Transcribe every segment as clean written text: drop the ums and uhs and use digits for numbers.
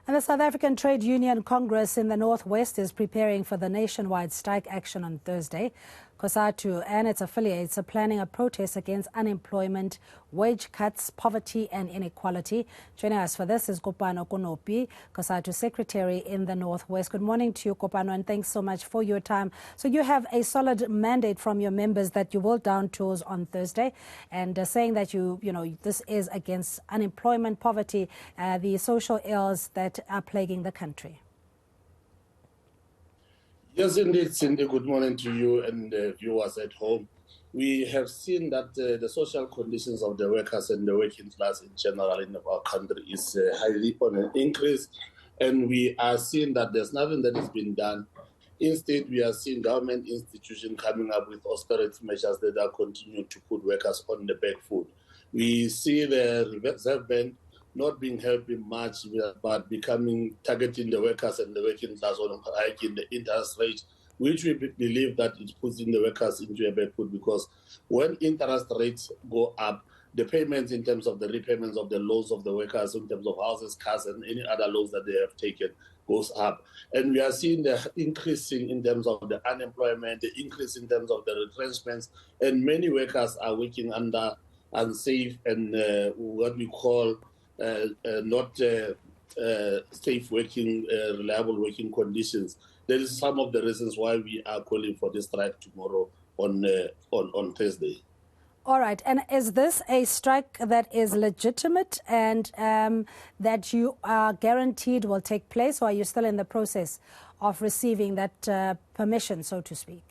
And the South African Trade Union Congress in the Northwest is preparing for the nationwide strike action on Thursday. Cosatu and its affiliates are planning a protest against unemployment, wage cuts, poverty and inequality. Joining us for this is Kopano Konopi, Cosatu Secretary in the Northwest. Good morning to you, Kopano, and thanks so much for your time. So you have a solid mandate from your members that you will down tools on Thursday, and saying that this is against unemployment, poverty, the social ills that are plaguing the country. Yes, indeed, Cindy. Good morning to you and viewers at home. We have seen that the social conditions of the workers and the working class in general in our country is highly on an increase, and we are seeing that there's nothing that has been done. Instead, we are seeing government institutions coming up with austerity measures that are continuing to put workers on the back foot. We see the Reserve Bank not being helping much, but targeting the workers and the working class on hiking the interest rate, which we believe that it puts in the workers into a bad foot, because when interest rates go up, the payments in terms of the repayments of the loans of the workers, in terms of houses, cars, and any other loans that they have taken, goes up. And we are seeing the increasing in terms of the unemployment, the increase in terms of the retrenchments, and many workers are working under unsafe and what we call not safe working, reliable working conditions. That is some of the reasons why we are calling for this strike tomorrow on Thursday. All right. And is this a strike that is legitimate and that you are guaranteed will take place, or are you still in the process of receiving that permission, so to speak?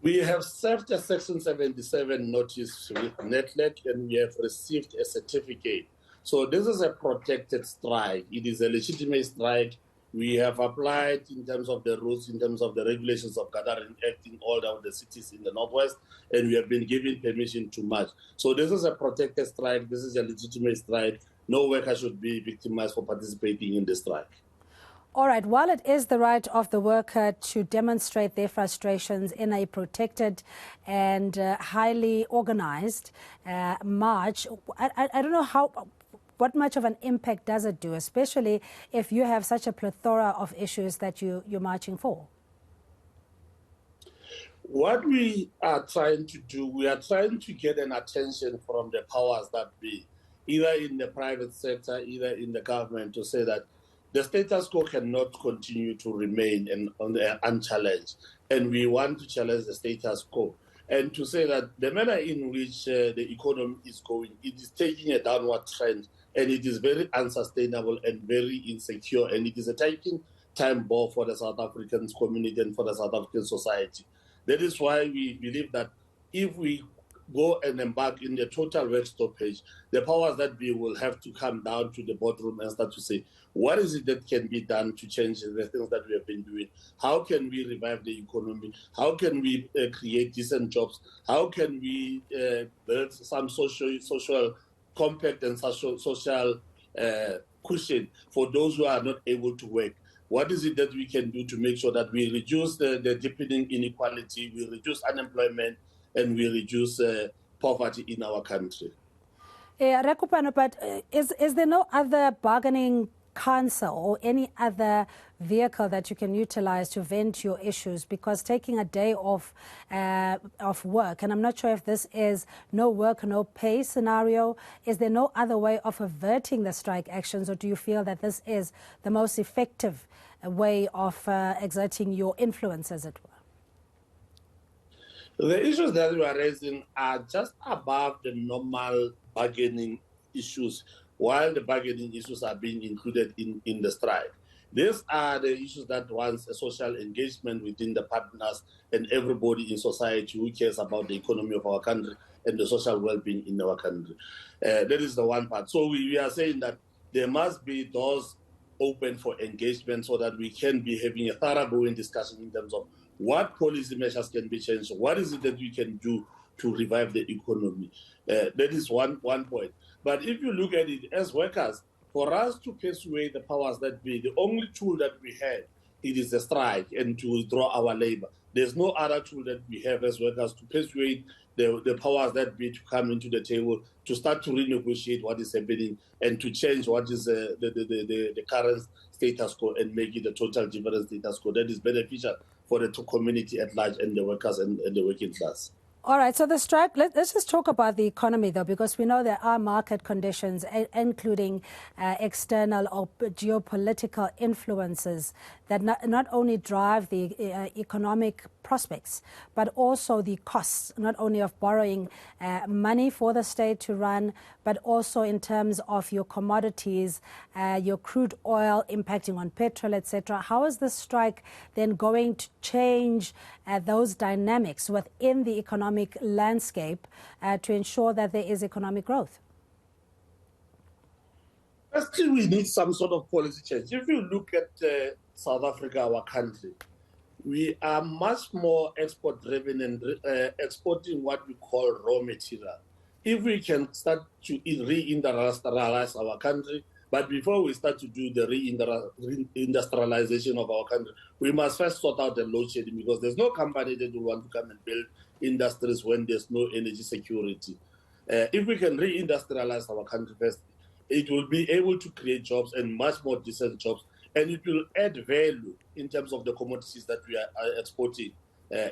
We have served a Section 77 notice with NETLEC, and we have received a certificate. So this is a protected strike. It is a legitimate strike. We have applied in terms of the rules, in terms of the regulations of Gathering Act in all of the cities in the Northwest, and we have been given permission to march. So this is a protected strike. This is a legitimate strike. No worker should be victimized for participating in the strike. All right. While it is the right of the worker to demonstrate their frustrations in a protected and highly organized march, I don't know what much of an impact does it do, especially if you have such a plethora of issues that you're marching for? What we are trying to do, we are trying to get an attention from the powers that be, either in the private sector, either in the government, to say that the status quo cannot continue to remain unchallenged, and we want to challenge the status quo, and to say that the manner in which the economy is going, it is taking a downward trend, and it is very unsustainable and very insecure, and it is a taking time bomb for the South African community and for the South African society. That is why we believe that if we go and embark in the total work stoppage, the powers that be will have to come down to the boardroom and start to say, what is it that can be done to change the things that we have been doing? How can we revive the economy? How can we create decent jobs? How can we build some social compact and social cushion for those who are not able to work? What is it that we can do to make sure that we reduce the deepening inequality, we reduce unemployment, and we reduce poverty in our country? Rekupano, but is there no other bargaining council or any other vehicle that you can utilize to vent your issues? Because taking a day off work, and I'm not sure if this is no work, no pay scenario, is there no other way of averting the strike actions, or do you feel that this is the most effective way of exerting your influence, as it were? The issues that we are raising are just above the normal bargaining issues, while the bargaining issues are being included in the strike. These are the issues that wants a social engagement within the partners and everybody in society who cares about the economy of our country and the social well-being in our country. That is the one part. So we are saying that there must be doors open for engagement so that we can be having a thoroughgoing discussion in terms of what policy measures can be changed, what is it that we can do to revive the economy. That is one point. But if you look at it as workers, for us to persuade the powers that be, the only tool that we have, it is a strike and to withdraw our labor. There's no other tool that we have as workers to persuade the powers that be to come into the table to start to renegotiate what is happening and to change what is the current status quo and make it a total different status quo that is beneficial for the community at large and the workers and the working class. All right, so the strike, let's just talk about the economy, though, because we know there are market conditions, including external or geopolitical influences that not only drive the economic prospects, but also the costs, not only of borrowing money for the state to run, but also in terms of your commodities, your crude oil impacting on petrol, etc. How is this strike then going to change those dynamics within the economic landscape to ensure that there is economic growth? Firstly, we need some sort of policy change. If you look at South Africa, our country, we are much more export-driven and exporting what we call raw material. If we can start to reindustrialize our country, but before we start to do the reindustrialization of our country, we must first sort out the load shedding, because there's no company that will want to come and build industries when there's no energy security. If we can reindustrialize our country first, it will be able to create jobs and much more decent jobs, and it will add value in terms of the commodities that we are exporting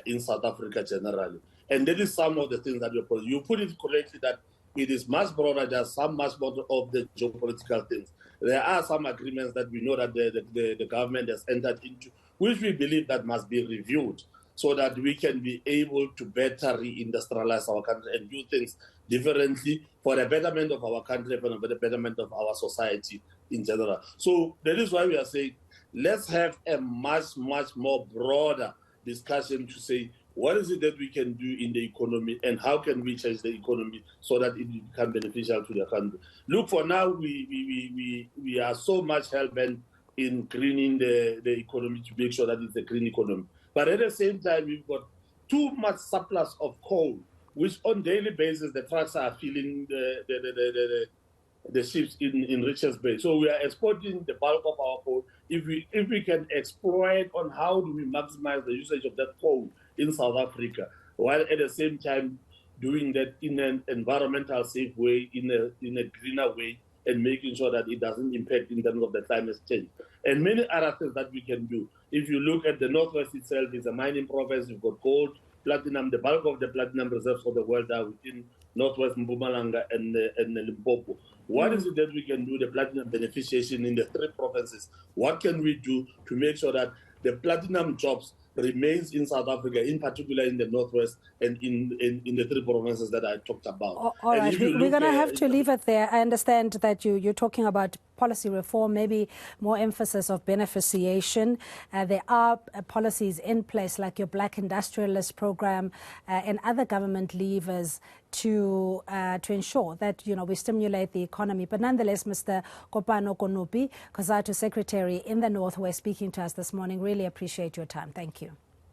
in South Africa generally. And that is some of the things that you put it correctly, that it is much broader than much more of the geopolitical things. There are some agreements that we know that the government has entered into, which we believe that must be reviewed so that we can be able to better reindustrialize our country and do things differently for the betterment of our country, for the betterment of our society in general. So that is why we are saying, let's have a much more broader discussion to say, what is it that we can do in the economy and how can we change the economy so that it become beneficial to the country? Look, for now, we are so much hell-bent in greening the economy to make sure that it's a green economy. But at the same time, we've got too much surplus of coal, which on daily basis the trucks are filling the ships in Richards Bay. So we are exporting the bulk of our coal. If we can exploit on how do we maximize the usage of that coal in South Africa, while at the same time doing that in an environmental safe way, in a greener way, and making sure that it doesn't impact in terms of the climate change. And many other things that we can do. If you look at the Northwest itself, it's a mining province. You've got gold, platinum. The bulk of the platinum reserves of the world are within Northwest Mpumalanga and Limpopo. What is it that we can do, the platinum beneficiation in the three provinces? What can we do to make sure that the platinum jobs remains in South Africa, in particular in the Northwest and in the three provinces that I talked about? All right, we're going to have to leave it there. I understand that you're talking about policy reform, maybe more emphasis of beneficiation. There are policies in place like your Black Industrialist program and other government levers to ensure that, we stimulate the economy. But nonetheless, Mr. Kopano Konopi, Cosatu Secretary in the Northwest, speaking to us this morning, really appreciate your time. Thank you.